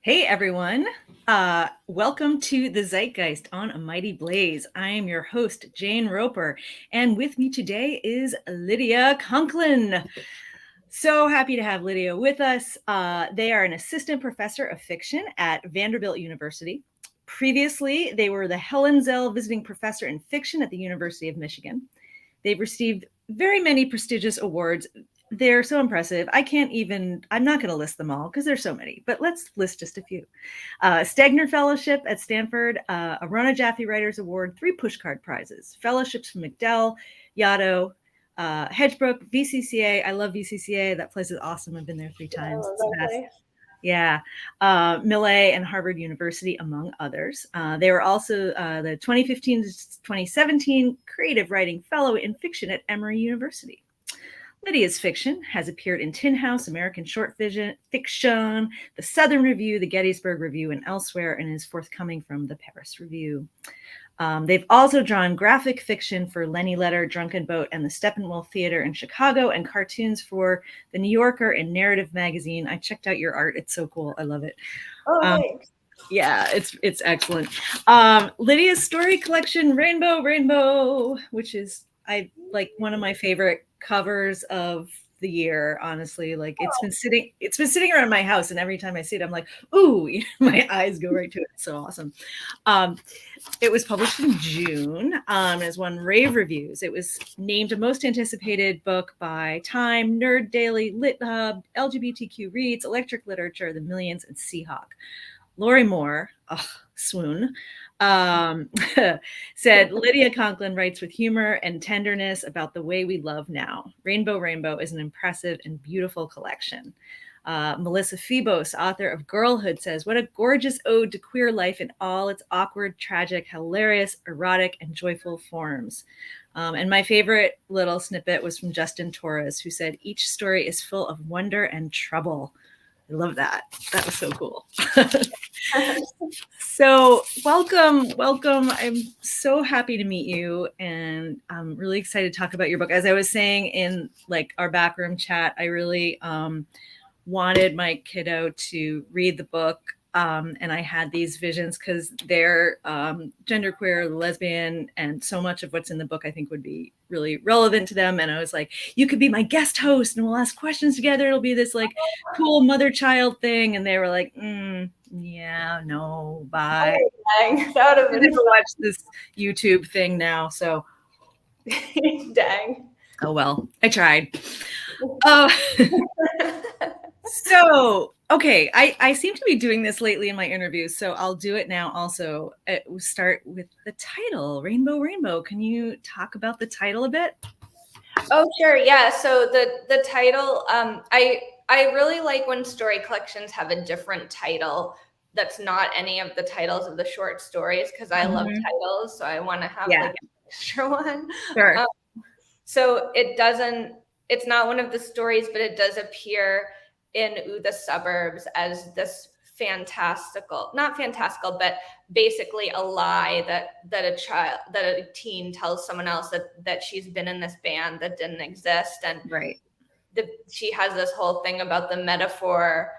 Hey everyone, welcome to the Zeitgeist on A Mighty Blaze. I am your host, Jane Roper, and with me today is Lydia Conklin. So happy to have Lydia with us. They are an assistant professor of fiction at Vanderbilt University. Previously, they were the Helen Zell Visiting Professor in Fiction at the University of Michigan. They've received very many prestigious awards. They're so impressive. I'm not going to list them all because there's so many, but let's list just a few. Stegner Fellowship at Stanford, a Rona Jaffe Writers Award, 3 pushcard prizes, fellowships from MacDowell, Yaddo, Hedgebrook, VCCA. I love VCCA. That place is awesome. I've been there 3 times. It's the best. Yeah. Millay and Harvard University, among others. They were also the 2015 to 2017 Creative Writing Fellow in Fiction at Emory University. Lydia's fiction has appeared in Tin House, American Short Fiction, the Southern Review, the Gettysburg Review, and elsewhere, and is forthcoming from the Paris Review. They've also drawn graphic fiction for Lenny Letter, Drunken Boat, and the Steppenwolf Theater in Chicago, and cartoons for The New Yorker and Narrative Magazine. I checked out your art. It's so cool. I love it. Oh, thanks. Yeah, it's excellent. Lydia's story collection, Rainbow, which is one of my favorite covers of the year, honestly. Like it's been sitting around my house, and every time I see it, I'm like, ooh, my eyes go right to it. It's so awesome. It was published in June. It has won rave reviews. It was named a most anticipated book by Time, Nerd Daily, LitHub, LGBTQ Reads, Electric Literature, The Millions, and Seahawk. Lori Moore, swoon, said, Lydia Conklin writes with humor and tenderness about the way we love now. Rainbow is an impressive and beautiful collection. Melissa Phoebos, author of Girlhood, says, what a gorgeous ode to queer life in all its awkward, tragic, hilarious, erotic, and joyful forms. And my favorite little snippet was from Justin Torres, who said, each story is full of wonder and trouble. I love that. That was so cool. So welcome. I'm so happy to meet you, and I'm really excited to talk about your book. As I was saying in our backroom chat, I really wanted my kiddo to read the book, and I had these visions because they're genderqueer, lesbian, and so much of what's in the book I think would be really relevant to them. And I was like, you could be my guest host and we'll ask questions together. It'll be this cool mother-child thing. And they were like, yeah, no, bye. Dang. That would have been watch this YouTube thing now. So dang. Oh well, I tried. So, okay, I seem to be doing this lately in my interviews, so I'll do it now also. We'll start with the title, Rainbow. Can you talk about the title a bit? Oh, sure. Yeah. So the title, I really like when story collections have a different title that's not any of the titles of the short stories, because I love titles, so I want to have an extra one. Sure. So it's not one of the stories, but it does appear in the Suburbs as this not fantastical, but basically a lie that a teen tells someone else that she's been in this band that didn't exist. And she has this whole thing about the metaphor,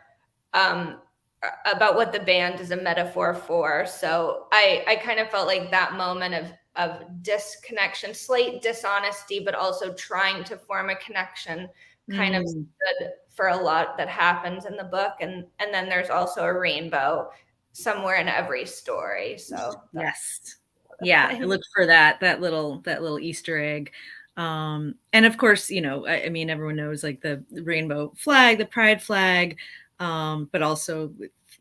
about what the band is a metaphor for. So I kind of felt like that moment of disconnection, slight dishonesty, but also trying to form a connection kind of stood for a lot that happens in the book. And then there's also a rainbow somewhere in every story. So yes. Yeah, I look for that little Easter egg. And of course, I mean, everyone knows the rainbow flag, the pride flag, but also,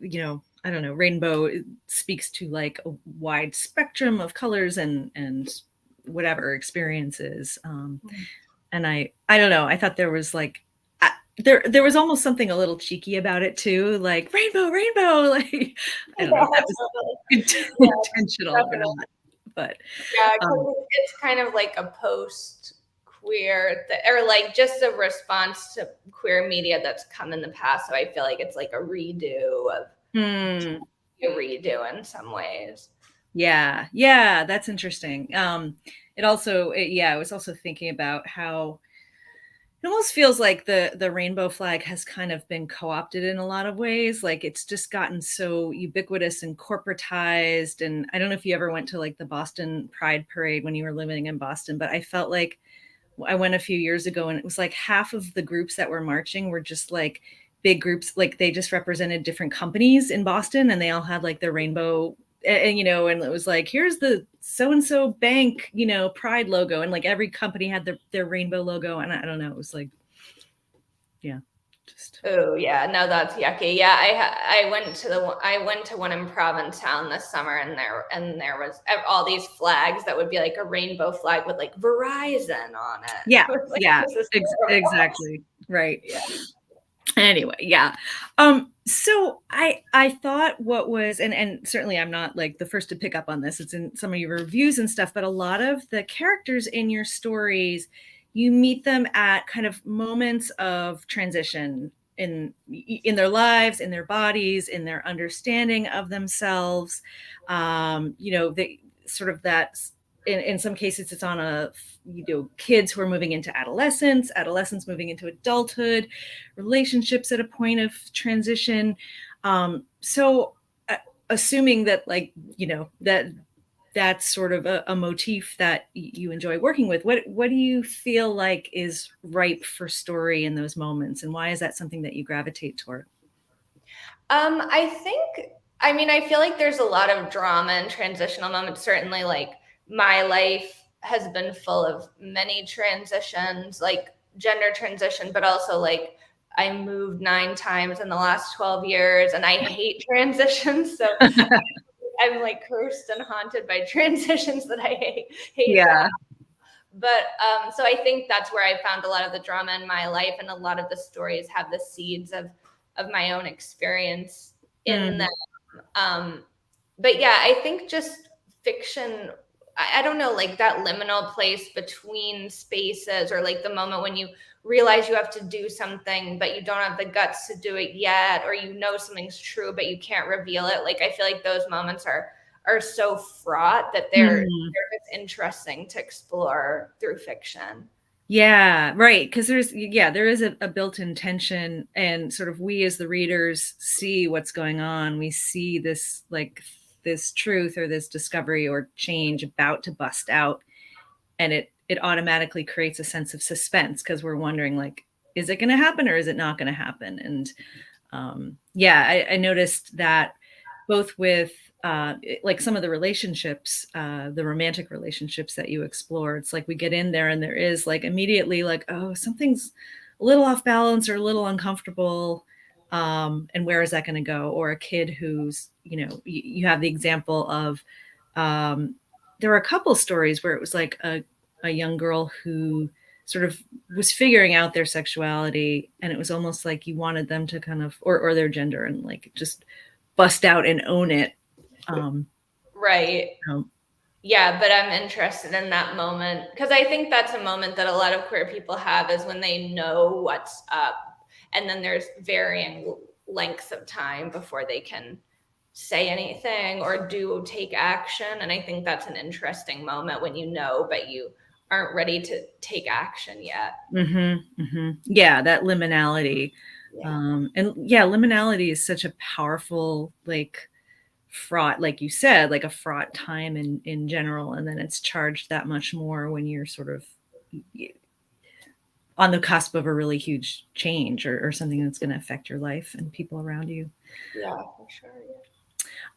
I don't know, rainbow speaks to a wide spectrum of colors and whatever experiences. And I don't know, I thought there was there was almost something a little cheeky about it too, like rainbow. I don't know if that was intentional or not, but yeah, it's kind of like a post-queer or just a response to queer media that's come in the past. So I feel like it's like a redo of a redo in some ways. Yeah, that's interesting. I was also thinking about how It almost feels like the rainbow flag has kind of been co-opted in a lot of ways. Like it's just gotten so ubiquitous and corporatized. And I don't know if you ever went to like the Boston Pride Parade when you were living in Boston, but I felt like I went a few years ago and it was like half of the groups that were marching were just like big groups, like they just represented different companies in Boston and they all had like their rainbow and and it was like, here's the so and so bank, pride logo, and like every company had their rainbow logo, and I don't know, it was like, yeah, just Oh yeah, no, that's yucky. Yeah, I went to one in Provincetown this summer, and there was all these flags that would be like a rainbow flag with like Verizon on it. yeah, I was like, yeah, this is horrible. exactly, right. Yeah. Anyway, yeah. So I thought what was, and certainly I'm not like the first to pick up on this, it's in some of your reviews and stuff, but a lot of the characters in your stories, you meet them at kind of moments of transition in their lives, in their bodies, in their understanding of themselves. They sort of that in some cases it's on a kids who are moving into adolescents moving into adulthood, relationships at a point of transition. So assuming that that's sort of a motif that you enjoy working with, what do you feel like is ripe for story in those moments, and why is that something that you gravitate toward? I feel like there's a lot of drama and transitional moments. Certainly, like my life has been full of many transitions, like gender transition, but also like I moved 9 times in the last 12 years and I hate transitions. So I'm like cursed and haunted by transitions that I hate to Yeah. have. But so I think that's where I found a lot of the drama in my life, and a lot of the stories have the seeds of my own experience in them. But yeah, I think just fiction, I don't know, like that liminal place between spaces, or like the moment when you realize you have to do something, but you don't have the guts to do it yet, or something's true, but you can't reveal it. Like, I feel like those moments are so fraught that they're just interesting to explore through fiction. Yeah, right. Because there is a built-in tension, and sort of we as the readers see what's going on. We see this truth or this discovery or change about to bust out, and it automatically creates a sense of suspense because we're wondering, like, is it going to happen or is it not going to happen? And I noticed that both with like some of the relationships, the romantic relationships that you explore, it's like we get in there and there is like immediately like, oh, something's a little off balance or a little uncomfortable. And where is that going to go? Or a kid who's, you have the example of, there were a couple stories where it was like a young girl who sort of was figuring out their sexuality, and it was almost like you wanted them to kind of, or their gender, and like just bust out and own it. Right. Yeah, but I'm interested in that moment because I think that's a moment that a lot of queer people have, is when they know what's up, and then there's varying lengths of time before they can say anything or take action. And I think that's an interesting moment when you know, but you aren't ready to take action yet. Yeah, that liminality. Liminality is such a powerful, like, fraught, like you said, like a fraught time in general, and then it's charged that much more when you're sort of on the cusp of a really huge change or something that's going to affect your life and people around you. Yeah, for sure.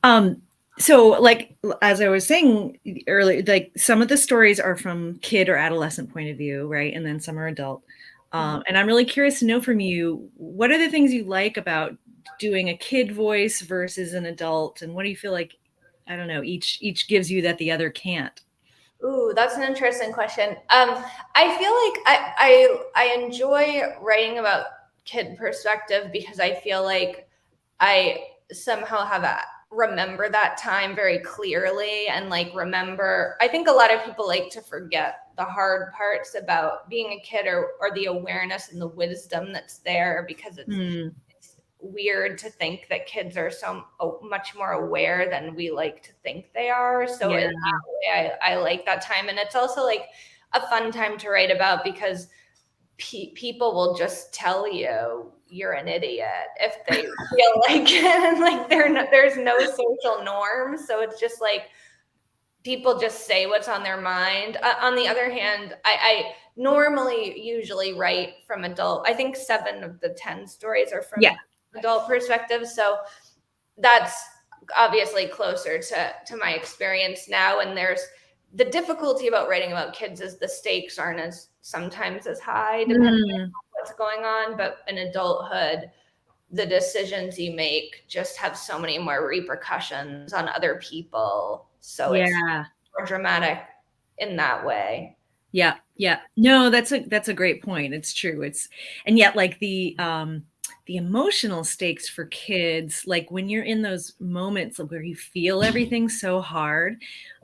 Yeah. So like, as I was saying earlier, like some of the stories are from kid or adolescent point of view, right? And then some are adult. And I'm really curious to know from you, what are the things you like about doing a kid voice versus an adult? And what do you feel like, I don't know, each gives you that the other can't? Ooh, that's an interesting question. I feel like I enjoy writing about kid perspective because I feel like I somehow remember that time very clearly, and like remember, I think a lot of people like to forget the hard parts about being a kid, or the awareness and the wisdom that's there, because it's weird to think that kids are so much more aware than we like to think they are. So in that way, I like that time. And it's also like a fun time to write about because people will just tell you you're an idiot if they feel like it. And like there's no social norms, so it's just like people just say what's on their mind. On the other hand, I normally usually write from adult. I think 7 of the 10 stories are from adult perspective, so that's obviously closer to my experience now. And there's the difficulty about writing about kids is the stakes aren't as sometimes as high depending on what's going on, but in adulthood the decisions you make just have so many more repercussions on other people, so it's more dramatic in that way. Yeah. No, that's a great point. It's true. And yet like the emotional stakes for kids, like when you're in those moments where you feel everything so hard.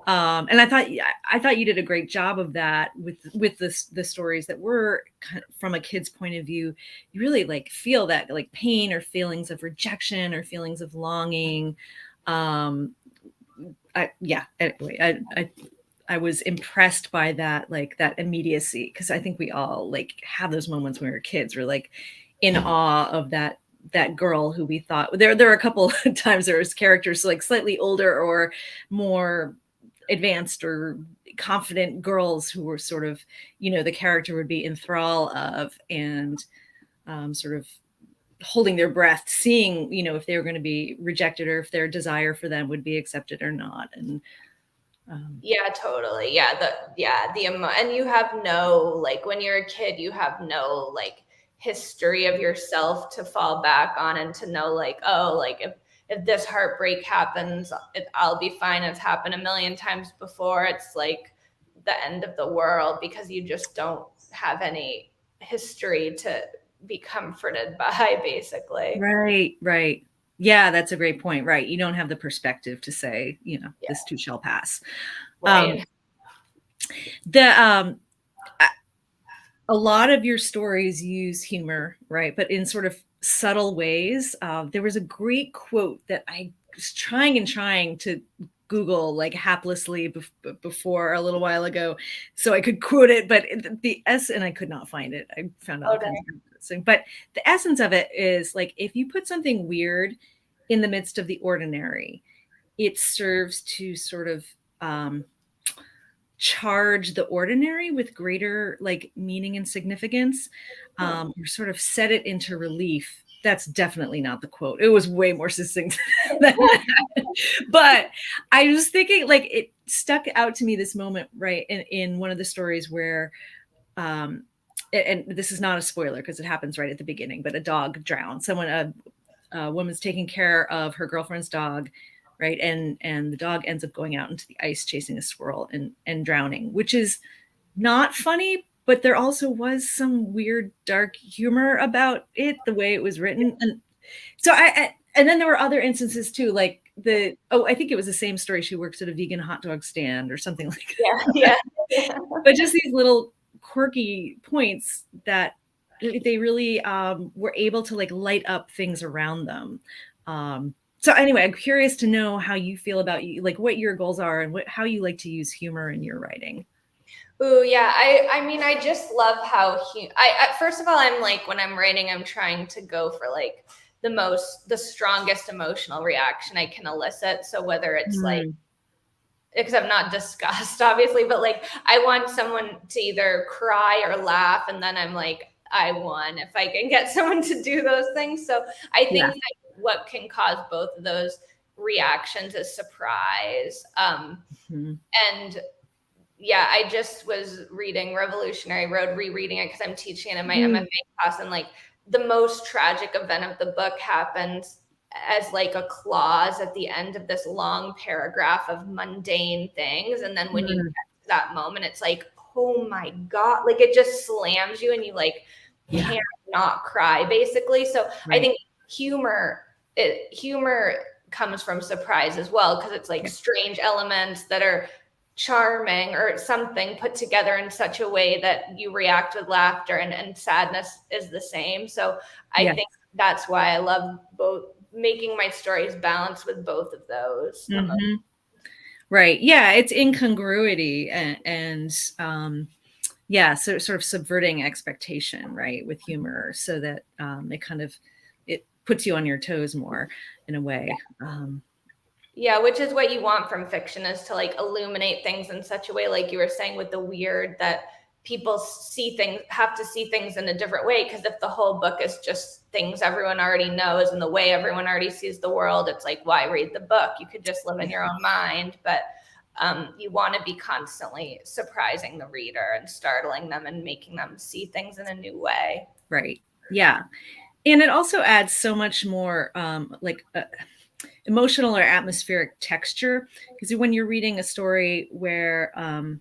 And I thought you did a great job of that with the stories that were kind of from a kid's point of view. You really like feel that like pain or feelings of rejection or feelings of longing. Anyway, I was impressed by that, like that immediacy, because I think we all like have those moments when we were kids. We're like in awe of that girl who we thought there were a couple of times there was characters like slightly older or more advanced or confident girls who were sort of, the character would be in thrall of, and sort of holding their breath, seeing, if they were going to be rejected or if their desire for them would be accepted or not. And yeah, totally. And you have no, like when you're a kid, you have no like history of yourself to fall back on and to know like, oh, like if this heartbreak happens, I'll be fine. It's happened a million times before. It's like the end of the world, because you just don't have any history to be comforted by, basically. Right. Yeah, that's a great point. Right. You don't have the perspective to say, this too shall pass. Right. A lot of your stories use humor, right? But in sort of subtle ways. There was a great quote that I was trying to Google like haplessly before a little while ago, so I could quote it, but and I could not find it. I found out all kinds of things. But the essence of it is like, if you put something weird in the midst of the ordinary, it serves to sort of charge the ordinary with greater like meaning and significance, or sort of set it into relief. That's definitely not the quote. It was way more succinct than that. But I was thinking, like, it stuck out to me this moment, right, in one of the stories where, and this is not a spoiler because it happens right at the beginning, but a dog drowned. A woman's taking care of her girlfriend's dog, right, and the dog ends up going out into the ice chasing a squirrel and drowning, which is not funny, but there also was some weird dark humor about it, the way it was written. And so and then there were other instances too, like I think it was the same story. She works at a vegan hot dog stand or something like that. Yeah. But just these little quirky points that they really were able to like light up things around them. So anyway, I'm curious to know how you feel about like what your goals are and how you like to use humor in your writing. Ooh, yeah. I mean, I just love how first of all, I'm like, when I'm writing, I'm trying to go for like the strongest emotional reaction I can elicit. So whether it's like, because I'm not disgust, obviously, but like I want someone to either cry or laugh, and then I'm like, I won if I can get someone to do those things. So I think that what can cause both of those reactions is surprise. And yeah, I just was reading Revolutionary Road, rereading it because I'm teaching it in my MFA class, and like the most tragic event of the book happens as like a clause at the end of this long paragraph of mundane things, and then when you get to that moment, it's like, oh my God, like it just slams you and you like can't not cry, basically. So I think humor comes from surprise as well, because it's like strange elements that are charming or something put together in such a way that you react with laughter, and sadness is the same. So I think that's why I love both, making my stories balance with both of those. Right. Yeah. It's incongruity and Yeah, so sort of subverting expectation, right, with humor, so that it puts you on your toes more in a way. Yeah, which is what you want from fiction, is to like illuminate things in such a way, like you were saying with the weird, that people have to see things in a different way. Because if the whole book is just things everyone already knows and the way everyone already sees the world, it's like, why read the book? You could just live in your own mind. But you want to be constantly surprising the reader and startling them and making them see things in a new way. Right. Yeah. And it also adds so much more emotional or atmospheric texture, because when you're reading a story where I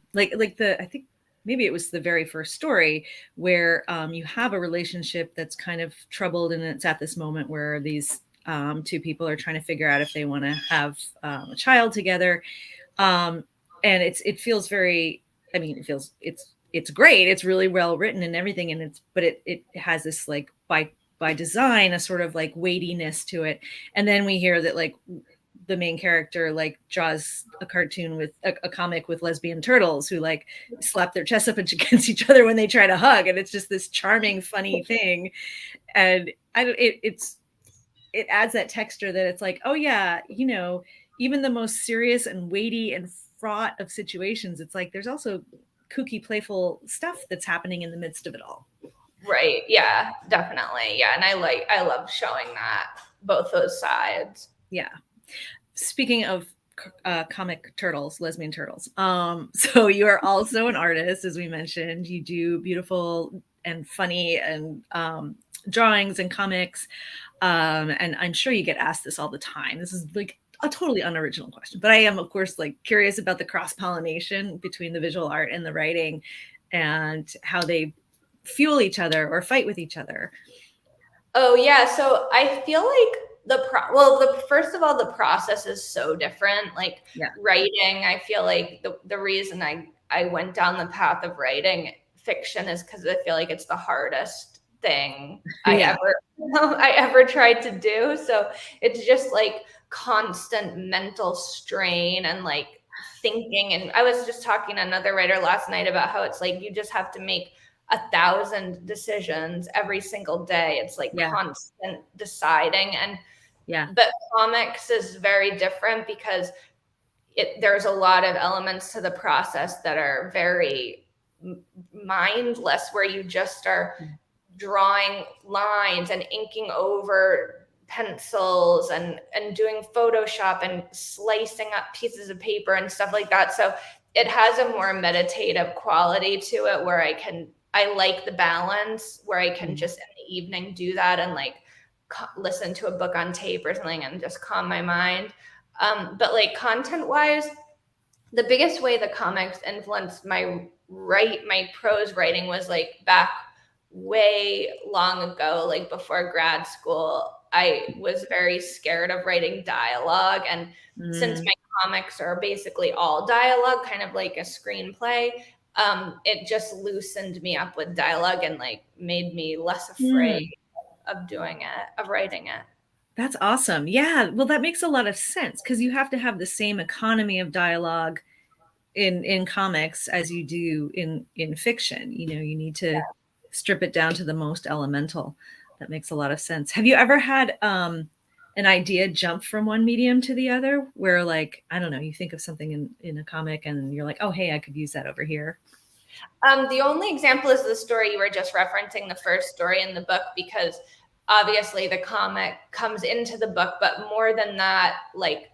think maybe it was the very first story where you have a relationship that's kind of troubled, and it's at this moment where these two people are trying to figure out if they want to have a child together. And it feels very, I mean, it's great. It's really well written and everything. And it has this like by design, a sort of like weightiness to it. And then we hear that like the main character like draws a cartoon with a comic with lesbian turtles who like slap their chests up against each other when they try to hug. And it's just this charming, funny thing. And it adds that texture that it's like, oh yeah, even the most serious and weighty and fraught of situations, it's like there's also kooky, playful stuff that's happening in the midst of it all. Right. Yeah, definitely. Yeah. And I love showing that, both those sides. Yeah. Speaking of comic turtles, lesbian turtles. So you are also an artist, as we mentioned. You do beautiful and funny and drawings and comics. And I'm sure you get asked this all the time. This is like a totally unoriginal question, but I am, of course, like curious about the cross-pollination between the visual art and the writing, and how they fuel each other or fight with each other. Oh yeah, so I feel like first of all, the process is so different. Like writing, I feel like the reason I went down the path of writing fiction is because I feel like it's the hardest thing I ever tried to do. So it's just like constant mental strain and like thinking. And I was just talking to another writer last night about how it's like you just have to make 1,000 decisions every single day. It's like constant deciding. And but comics is very different because there's a lot of elements to the process that are very mindless, where you just are drawing lines and inking over pencils and doing Photoshop and slicing up pieces of paper and stuff like that. So it has a more meditative quality to it, where I like the balance where I can just in the evening do that and like listen to a book on tape or something and just calm my mind. But like content wise, the biggest way the comics influenced my prose writing was like back way long ago, like before grad school. I was very scared of writing dialogue. And since my comics are basically all dialogue, kind of like a screenplay, it just loosened me up with dialogue and like made me less afraid of doing it, of writing it. That's awesome. Yeah. Well, that makes a lot of sense, because you have to have the same economy of dialogue in comics as you do in fiction. You need to strip it down to the most elemental. That makes a lot of sense. Have you ever had an idea jump from one medium to the other, where like, I don't know, you think of something in a comic and you're like, oh, hey, I could use that over here? The only example is the story you were just referencing, the first story in the book, because obviously the comic comes into the book, but more than that, like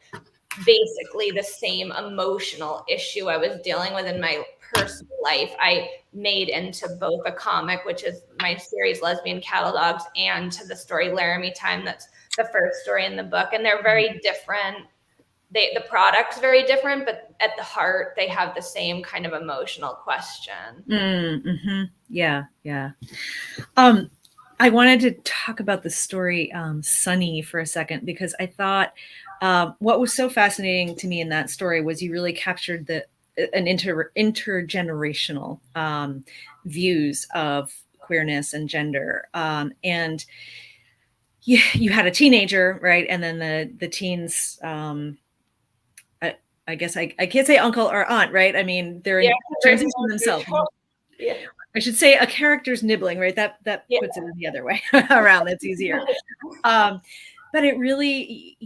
basically the same emotional issue I was dealing with in my personal life, I made into both a comic, which is my series Lesbian Cattle Dogs, and to the story Laramie Time, that's the first story in the book. And they're very different. The product's very different, but at the heart, they have the same kind of emotional question. Yeah. I wanted to talk about the story Sunny for a second, because I thought what was so fascinating to me in that story was you really captured an intergenerational views of queerness and gender. And you had a teenager, right? And then the teens, I guess I can't say uncle or aunt, right? I mean, they're in transition themselves. Yeah. I should say a character's nibbling, right? That Yeah. puts it in the other way around. That's easier. But it really,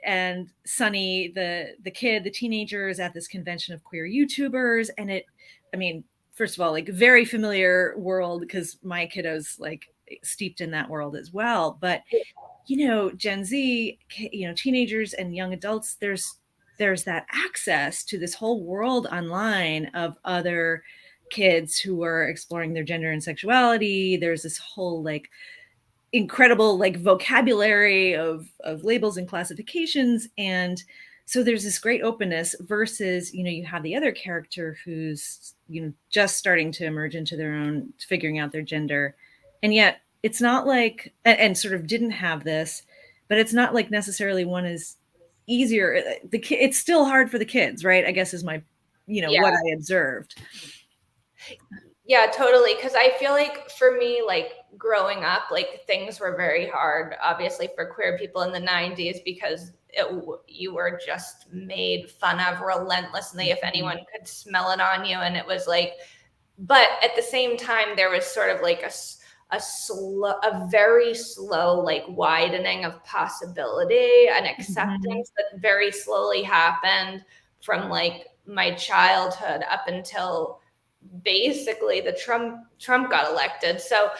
and Sunny, the kid, the teenager, is at this convention of queer YouTubers, and I mean, first of all, like very familiar world because my kiddo's like steeped in that world as well. But Gen Z, teenagers and young adults, there's that access to this whole world online of other kids who are exploring their gender and sexuality. There's this whole like incredible like vocabulary of labels and classifications, and so there's this great openness versus you have the other character who's just starting to emerge into their own, figuring out their gender, and yet it's not like, and sort of didn't have this, but it's not like necessarily one is easier. It's still hard for the kids, right? I guess is my what I observed. Yeah, totally. Because I feel like for me, like growing up, like things were very hard, obviously, for queer people in the 90s because you were just made fun of relentlessly if anyone could smell it on you. And it was like, but at the same time, there was sort of like a very slow like widening of possibility and acceptance that very slowly happened from like my childhood up until basically the Trump got elected. So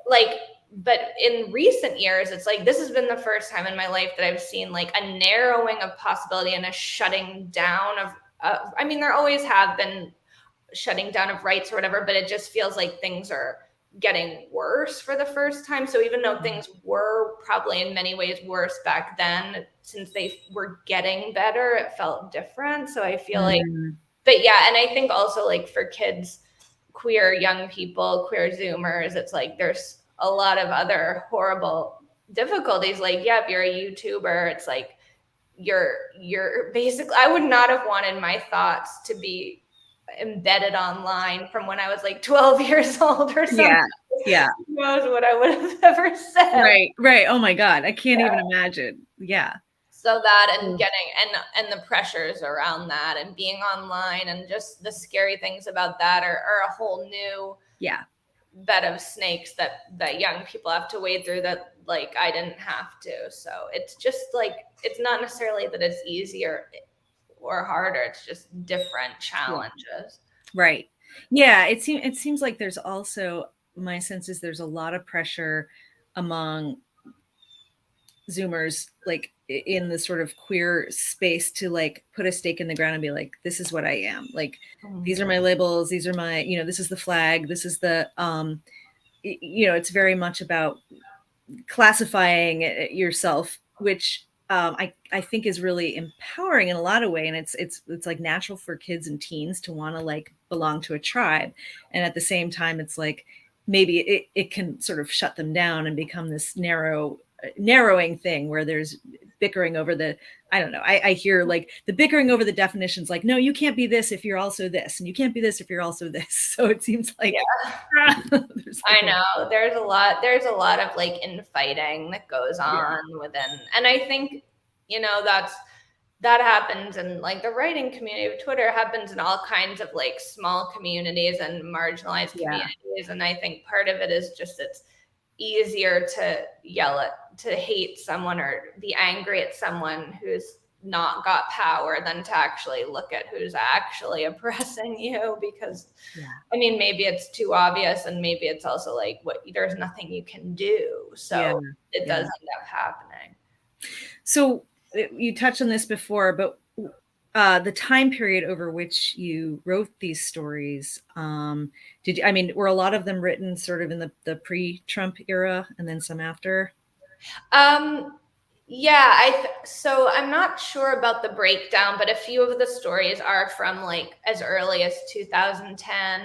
like, but in recent years, it's like this has been the first time in my life that I've seen like a narrowing of possibility and a shutting down of I mean, there always have been shutting down of rights or whatever, but it just feels like things are getting worse for the first time. So even though things were probably in many ways worse back then, since they were getting better, it felt different. So I feel like, but yeah, and I think also like for kids, queer young people, queer Zoomers, it's like there's a lot of other horrible difficulties. Like, yeah, if you're a YouTuber, it's like you're basically, I would not have wanted my thoughts to be embedded online from when I was like 12 years old or something. Yeah. Who knows what I would have ever said. Right. Oh my God. I can't even imagine. Yeah. So that and getting and the pressures around that and being online and just the scary things about that are a whole new bed of snakes that young people have to wade through that like I didn't have to. So it's just like, it's not necessarily that it's easier or harder, it's just different challenges. Right. Yeah, it seems like there's also, my sense is there's a lot of pressure among Zoomers, like in the sort of queer space, to like put a stake in the ground and be like, this is what I am. Like, these are my labels. These are my, this is the flag. This is the, it's very much about classifying yourself, which I think is really empowering in a lot of ways. And it's like natural for kids and teens to want to like belong to a tribe. And at the same time, it's like, maybe it can sort of shut them down and become this narrowing thing where there's bickering over the, I don't know, I hear like the bickering over the definitions, like, no, you can't be this if you're also this, and you can't be this if you're also this. So it seems like, I know there's a lot of like infighting that goes on within, and I think that happens in like the writing community of Twitter, happens in all kinds of like small communities and marginalized communities. And I think part of it is just it's easier to to hate someone or be angry at someone who's not got power than to actually look at who's actually oppressing you, because I mean, maybe it's too obvious, and maybe it's also like there's nothing you can do. So it does end up happening. So you touched on this before, but the time period over which you wrote these stories, were a lot of them written sort of in the pre-Trump era and then some after? So I'm not sure about the breakdown, but a few of the stories are from like as early as 2010,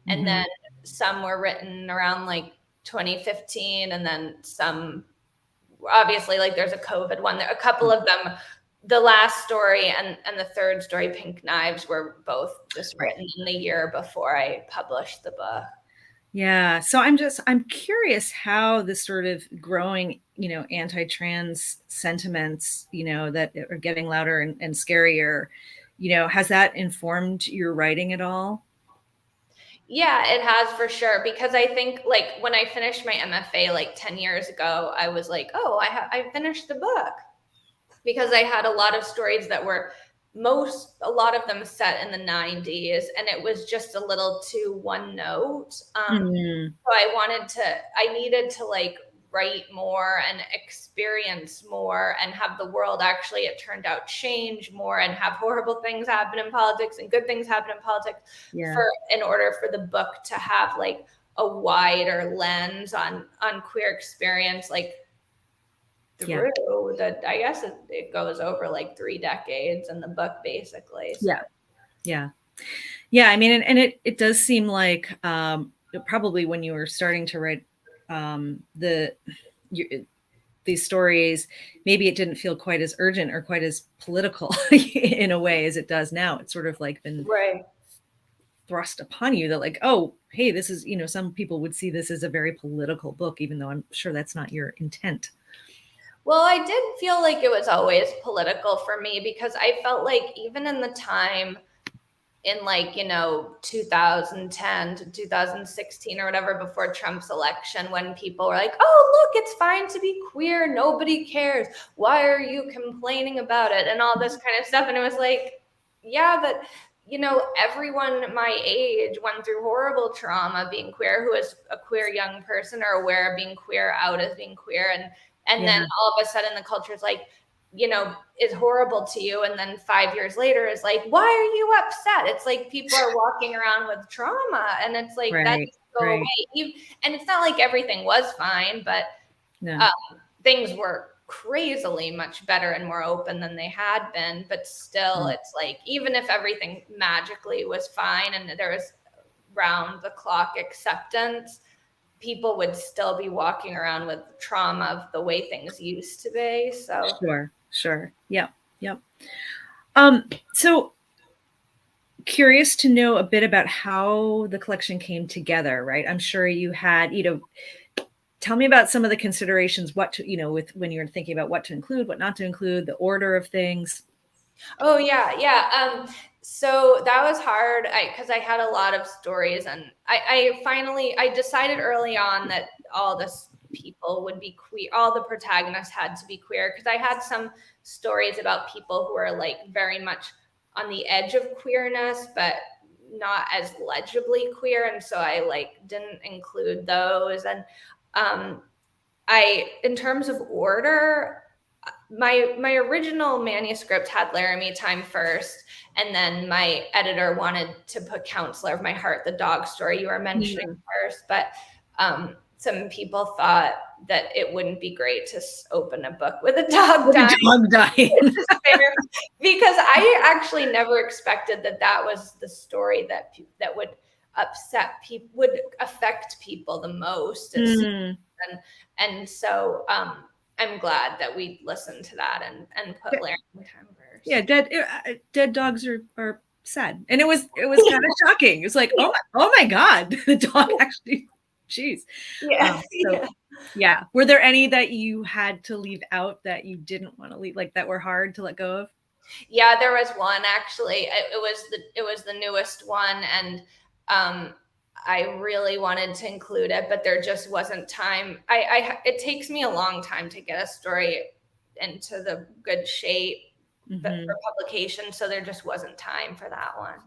and then some were written around like 2015, and then some, obviously, like there's a COVID one. A couple of them, the last story and the third story, Pink Knives, were both just written in the year before I published the book. Yeah. So I'm curious how this sort of growing, anti-trans sentiments, that are getting louder and scarier, has that informed your writing at all? Yeah, it has for sure. Because I think like when I finished my MFA like 10 years ago, I was like, oh, I finished the book, because I had a lot of stories that were a lot of them set in the 90s, and it was just a little too one note. So I needed to like write more and experience more and have the world actually, it turned out, change more and have horrible things happen in politics and good things happen in politics, Yeah. in order for the book to have like a wider lens on queer experience, like through that. I guess it goes over like 3 decades in the book, basically. So. Yeah. I mean, and it does seem like probably when you were starting to write these stories, maybe it didn't feel quite as urgent or quite as political in a way as it does now. It's sort of like been thrust upon you that like, oh, hey, this is, some people would see this as a very political book, even though I'm sure that's not your intent. Well, I did feel like it was always political for me, because I felt like even in the time in like, 2010 to 2016 or whatever, before Trump's election, when people were like, oh, look, it's fine to be queer. Nobody cares. Why are you complaining about it? And all this kind of stuff. And it was like, yeah, but everyone my age went through horrible trauma being queer, who is a queer young person or aware of being queer, out as being queer. And then all of a sudden the culture is like, is horrible to you. And then 5 years later is like, why are you upset? It's like people are walking around with trauma, and it's like, that doesn't go away. And it's not like everything was fine, but things were crazily much better and more open than they had been. But still, it's like, even if everything magically was fine and there was round the clock acceptance, people would still be walking around with trauma of the way things used to be. So Sure. Yep. So curious to know a bit about how the collection came together, right? I'm sure you had, tell me about some of the considerations, what to, with when you're thinking about what to include, what not to include, the order of things. Oh yeah. So that was hard, because I had a lot of stories, and I decided early on that all this people would be queer. All the protagonists had to be queer, because I had some stories about people who are like very much on the edge of queerness, but not as legibly queer, and so I like didn't include those. And in terms of order, my original manuscript had Laramie time first, and then my editor wanted to put Counselor of My Heart, the dog story you were mentioning, first. But some people thought that it wouldn't be great to open a book with a dog dying. Because I actually never expected that was the story that would upset people, would affect people the most. And so I'm glad that we listened to that and put Laramie time first. Yeah, dead dogs are sad, and it was kind of shocking. It was like, oh my God, the dog actually. Jeez. Yeah. Were there any that you had to leave out, that you didn't want to leave, like that were hard to let go of? Yeah, there was one actually. It was the newest one, and I really wanted to include it, but there just wasn't time. It takes me a long time to get a story into the good shape for publication, so there just wasn't time for that one.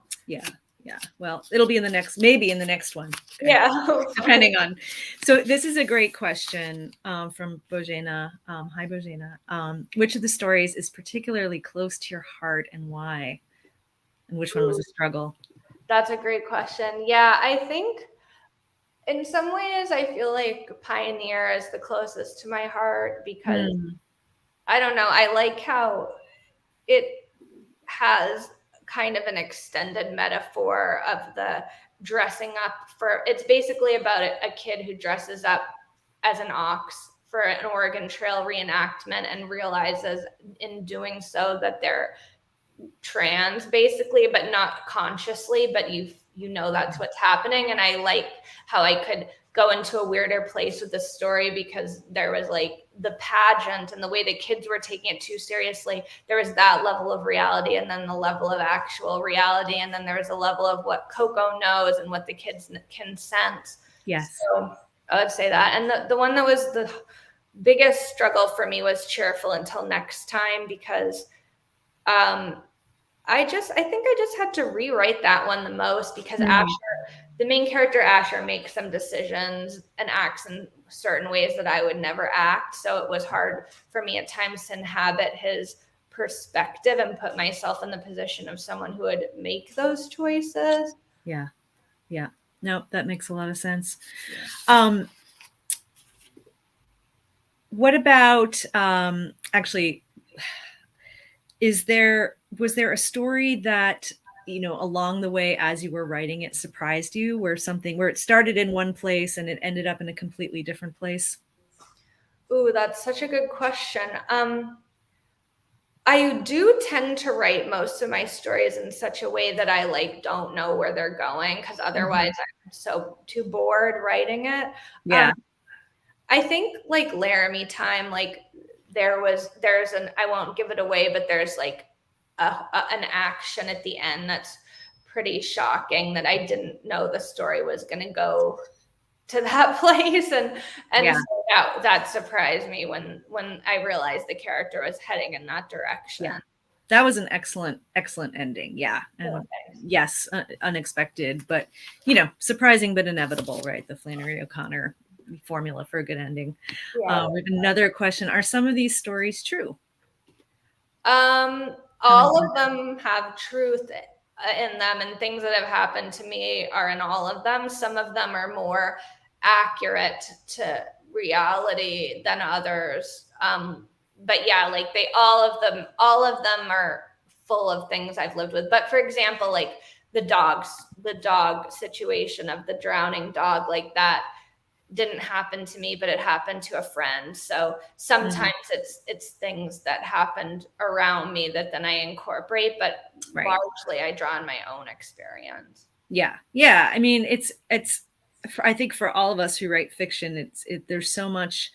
Yeah. Well, it'll be maybe in the next one. Yeah. Depending on. So this is a great question from Bojana. Hi, Bojana. Which of the stories is particularly close to your heart, and why? And which one was a struggle? That's a great question. Yeah, I think in some ways I feel like Pioneer is the closest to my heart, because I don't know, I like how it has kind of an extended metaphor of the dressing up it's basically about a kid who dresses up as an ox for an Oregon Trail reenactment, and realizes in doing so that they're trans, basically, but not consciously, but you know that's what's happening. And I like how I could go into a weirder place with the story because there was like the pageant and the way the kids were taking it too seriously. There was that level of reality, and then the level of actual reality, and then there was a level of what Coco knows and what the kids can sense. Yes. So I would say that. And the one that was the biggest struggle for me was Cheerful Until Next Time, because I think I just had to rewrite that one the most, because Asher, the main character Asher, makes some decisions and acts in certain ways that I would never act. So it was hard for me at times to inhabit his perspective and put myself in the position of someone who would make those choices. Yeah. Yeah. No, that makes a lot of sense. What about, actually, was there a story that, along the way as you were writing it surprised you, where it started in one place and it ended up in a completely different place? Ooh, that's such a good question. I do tend to write most of my stories in such a way that I don't know where they're going, because otherwise I'm so too bored writing it. Yeah. I think Laramie Time, there's I won't give it away, but there's an action at the end that's pretty shocking, that I didn't know the story was going to go to that place, and Yeah. so that surprised me when I realized the character was heading in that direction. Yeah. That was an excellent ending. Yeah. And yes, unexpected, but surprising but inevitable, right? The Flannery O'Connor formula for a good ending. We have another question. Are some of these stories true? All of them have truth in them, and things that have happened to me are in all of them. Some of them are more accurate to reality than others. But yeah, all of them are full of things I've lived with. But for example, the dog situation of the drowning dog, that didn't happen to me, but it happened to a friend. So sometimes it's things that happened around me that then I incorporate, but largely I draw on my own experience. Yeah. Yeah. I mean, it's I think for all of us who write fiction, there's so much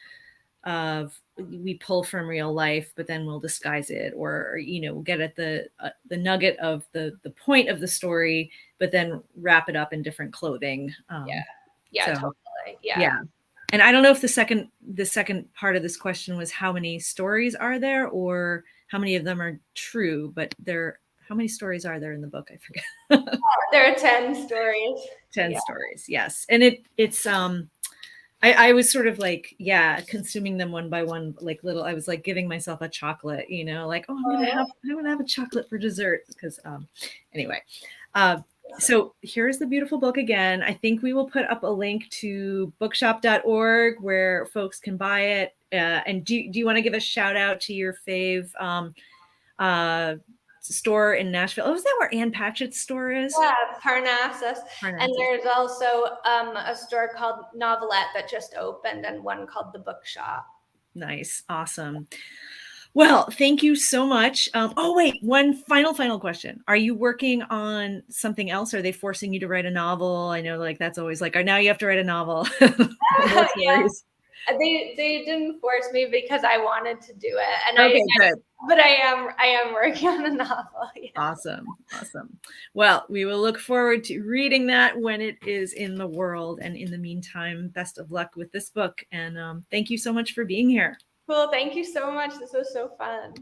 of, we pull from real life, but then we'll disguise it, or get at the nugget of the point of the story, but then wrap it up in different clothing. Totally. Yeah. And I don't know if the second part of this question was how many stories are there, or how many of them are true, but how many stories are there in the book? I forget. There are 10 stories. 10 stories. Yes. And it's I was sort of consuming them one by one, I was giving myself a chocolate, I'm gonna have a chocolate for dessert, because anyway. So here's the beautiful book again. I think we will put up a link to bookshop.org where folks can buy it. And do you want to give a shout out to your fave store in Nashville? Oh, is that where Ann Patchett's store is? Yeah, Parnassus. And there's also a store called Novelette that just opened, and one called The Bookshop. Nice. Awesome. Well, thank you so much. Oh, wait, one final question. Are you working on something else? Are they forcing you to write a novel? I know that's always now you have to write a novel. Yeah. They didn't force me because I wanted to do it. And good. But I am working on a novel. Yeah. Awesome. Well, we will look forward to reading that when it is in the world. And in the meantime, best of luck with this book. And thank you so much for being here. Cool. Thank you so much. This was so fun.